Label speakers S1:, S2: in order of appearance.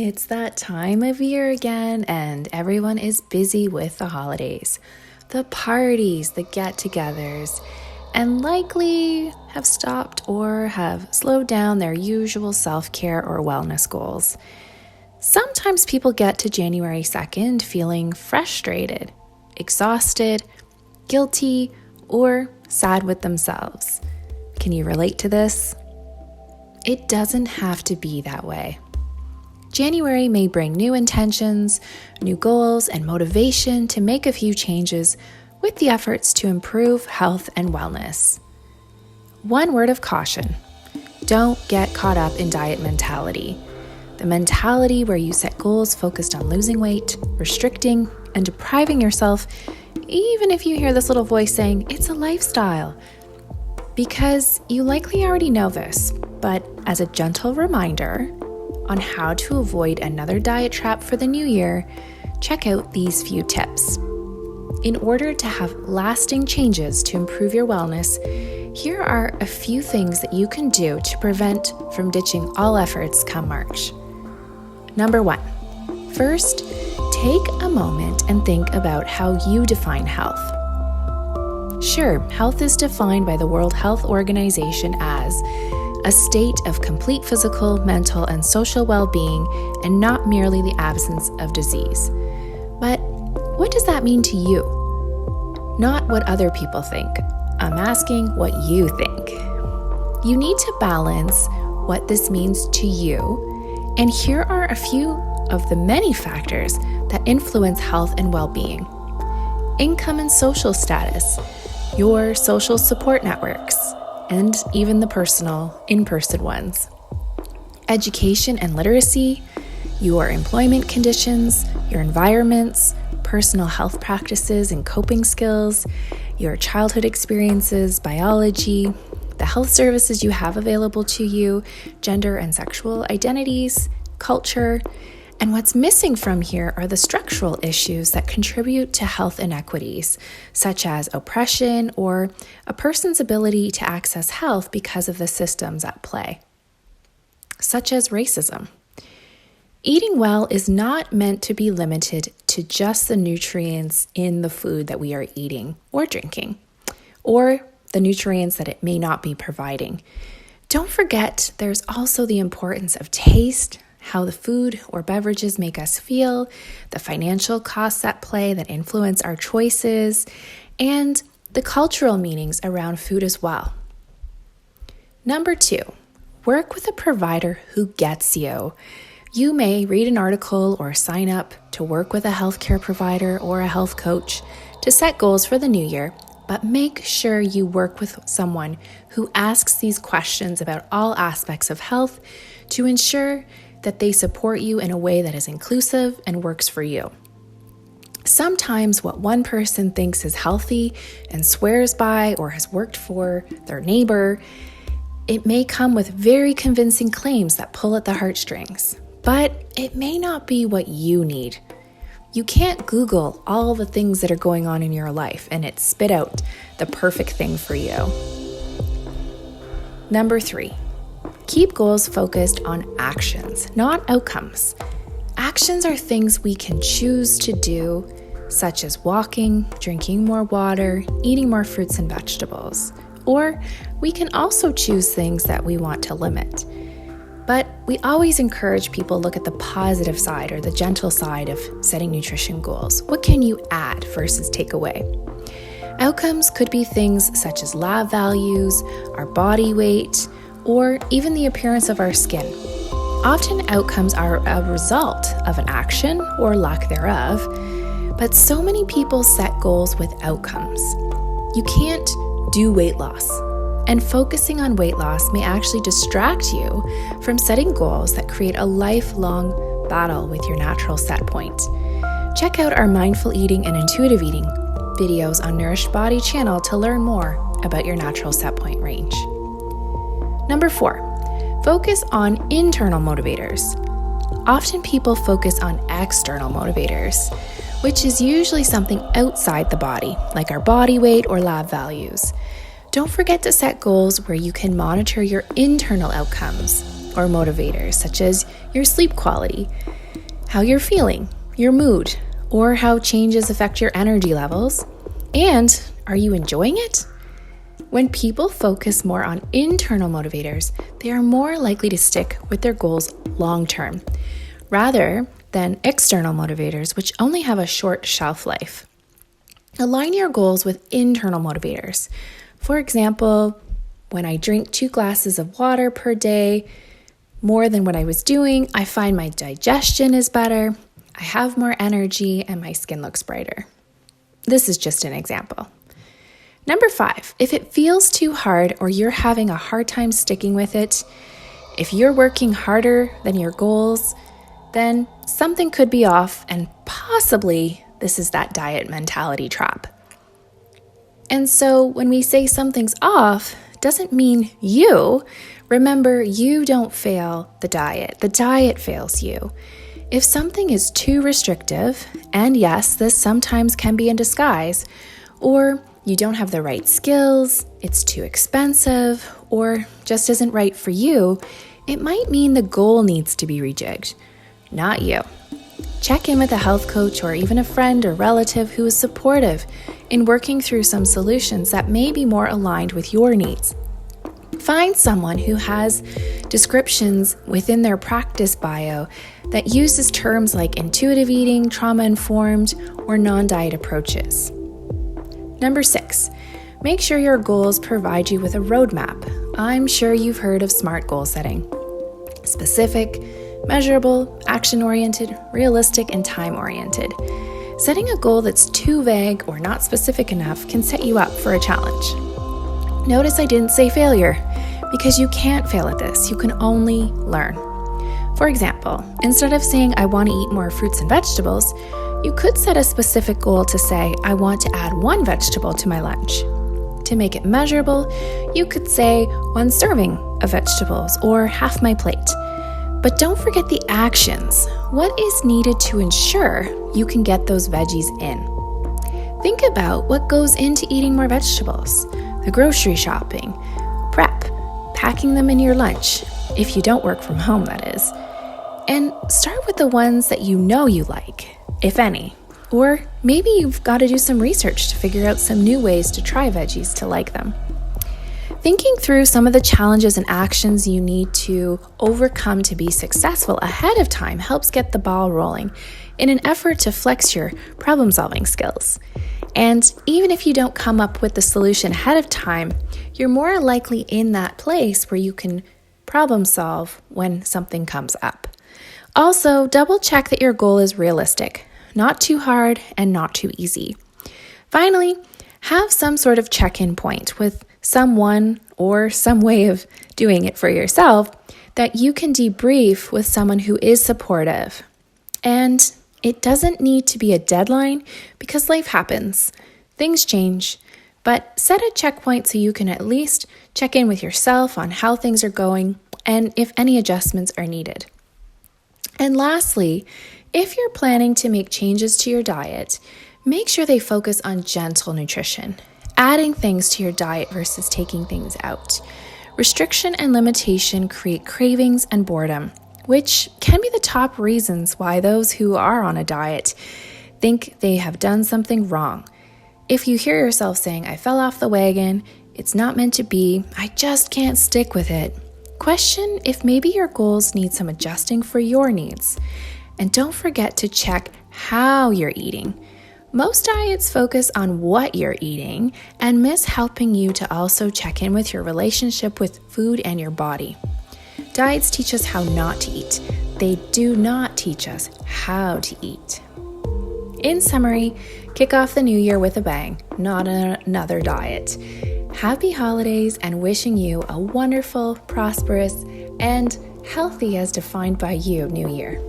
S1: It's that time of year again, and everyone is busy with the holidays, the parties, the get-togethers, and likely have stopped or have slowed down their usual self-care or wellness goals. Sometimes people get to January 2nd feeling frustrated, exhausted, guilty, or sad with themselves. Can you relate to this? It doesn't have to be that way. January may bring new intentions, new goals, and motivation to make a few changes with the efforts to improve health and wellness. One word of caution: don't get caught up in diet mentality. The mentality where you set goals focused on losing weight, restricting, and depriving yourself, even if you hear this little voice saying it's a lifestyle. Because you likely already know this, but as a gentle reminder on how to avoid another diet trap for the new year, check out these few tips. In order to have lasting changes to improve your wellness, here are a few things that you can do to prevent from ditching all efforts come March. Number 1, first, take a moment and think about how you define health. Sure, health is defined by the World Health Organization as a state of complete physical, mental, and social well-being, and not merely the absence of disease. But what does that mean to you? Not what other people think. I'm asking what you think. You need to balance what this means to you, and here are a few of the many factors that influence health and well-being. Income and social status, your social support networks, and even the personal, in-person ones. Education and literacy, your employment conditions, your environments, personal health practices and coping skills, your childhood experiences, biology, the health services you have available to you, gender and sexual identities, culture, and what's missing from here are the structural issues that contribute to health inequities, such as oppression or a person's ability to access health because of the systems at play, such as racism. Eating well is not meant to be limited to just the nutrients in the food that we are eating or drinking, or the nutrients that it may not be providing. Don't forget, there's also the importance of taste, how the food or beverages make us feel, the financial costs at play that influence our choices, and the cultural meanings around food as well. Number 2, work with a provider who gets you. You may read an article or sign up to work with a healthcare provider or a health coach to set goals for the new year, but make sure you work with someone who asks these questions about all aspects of health to ensure that they support you in a way that is inclusive and works for you. Sometimes what one person thinks is healthy and swears by or has worked for their neighbor, it may come with very convincing claims that pull at the heartstrings, but it may not be what you need. You can't Google all the things that are going on in your life and it spit out the perfect thing for you. Number 3, keep goals focused on actions, not outcomes. Actions are things we can choose to do, such as walking, drinking more water, eating more fruits and vegetables. Or we can also choose things that we want to limit. But we always encourage people to look at the positive side or the gentle side of setting nutrition goals. What can you add versus take away? Outcomes could be things such as lab values, our body weight, or even the appearance of our skin. Often outcomes are a result of an action or lack thereof, but so many people set goals with outcomes. You can't do weight loss, and focusing on weight loss may actually distract you from setting goals that create a lifelong battle with your natural set point. Check out our mindful eating and intuitive eating videos on Nourished Body channel to learn more about your natural set point range. Number 4, focus on internal motivators. Often people focus on external motivators, which is usually something outside the body, like our body weight or lab values. Don't forget to set goals where you can monitor your internal outcomes, or motivators, such as your sleep quality, how you're feeling, your mood, or how changes affect your energy levels, and are you enjoying it? When people focus more on internal motivators, they are more likely to stick with their goals long term, rather than external motivators, which only have a short shelf life. Align your goals with internal motivators. For example, when I drink 2 glasses of water per day, more than what I was doing, I find my digestion is better, I have more energy, and my skin looks brighter. This is just an example. Number 5, if it feels too hard or you're having a hard time sticking with it, if you're working harder than your goals, then something could be off, and possibly this is that diet mentality trap. And so when we say something's off, doesn't mean you. Remember, you don't fail the diet fails you. If something is too restrictive, and yes, this sometimes can be in disguise, or you don't have the right skills, it's too expensive, or just isn't right for you, it might mean the goal needs to be rejigged, not you. Check in with a health coach or even a friend or relative who is supportive in working through some solutions that may be more aligned with your needs. Find someone who has descriptions within their practice bio that uses terms like intuitive eating, trauma-informed, or non-diet approaches. Number 6, make sure your goals provide you with a roadmap. I'm sure you've heard of SMART goal setting. Specific, measurable, action-oriented, realistic, and time-oriented. Setting a goal that's too vague or not specific enough can set you up for a challenge. Notice I didn't say failure, because you can't fail at this. You can only learn. For example, instead of saying, I want to eat more fruits and vegetables, you could set a specific goal to say, I want to add 1 vegetable to my lunch. To make it measurable, you could say 1 serving of vegetables or half my plate. But don't forget the actions. What is needed to ensure you can get those veggies in? Think about what goes into eating more vegetables. The grocery shopping, prep, packing them in your lunch, if you don't work from home, that is. And start with the ones that you know you like, if any. Or maybe you've got to do some research to figure out some new ways to try veggies to like them. Thinking through some of the challenges and actions you need to overcome to be successful ahead of time helps get the ball rolling in an effort to flex your problem-solving skills. And even if you don't come up with the solution ahead of time, you're more likely in that place where you can problem solve when something comes up. Also, double check that your goal is realistic, not too hard and not too easy. Finally, have some sort of check-in point with someone or some way of doing it for yourself that you can debrief with someone who is supportive. And it doesn't need to be a deadline because life happens. Things change. But set a checkpoint so you can at least check in with yourself on how things are going and if any adjustments are needed. And lastly, if you're planning to make changes to your diet, make sure they focus on gentle nutrition, adding things to your diet versus taking things out. Restriction and limitation create cravings and boredom, which can be the top reasons why those who are on a diet think they have done something wrong. If you hear yourself saying, I fell off the wagon, it's not meant to be, I just can't stick with it, question if maybe your goals need some adjusting for your needs. And don't forget to check how you're eating. Most diets focus on what you're eating and miss helping you to also check in with your relationship with food and your body. Diets teach us how not to eat. They do not teach us how to eat. In summary, kick off the new year with a bang, not another diet. Happy holidays and wishing you a wonderful, prosperous, and healthy as defined by you new year.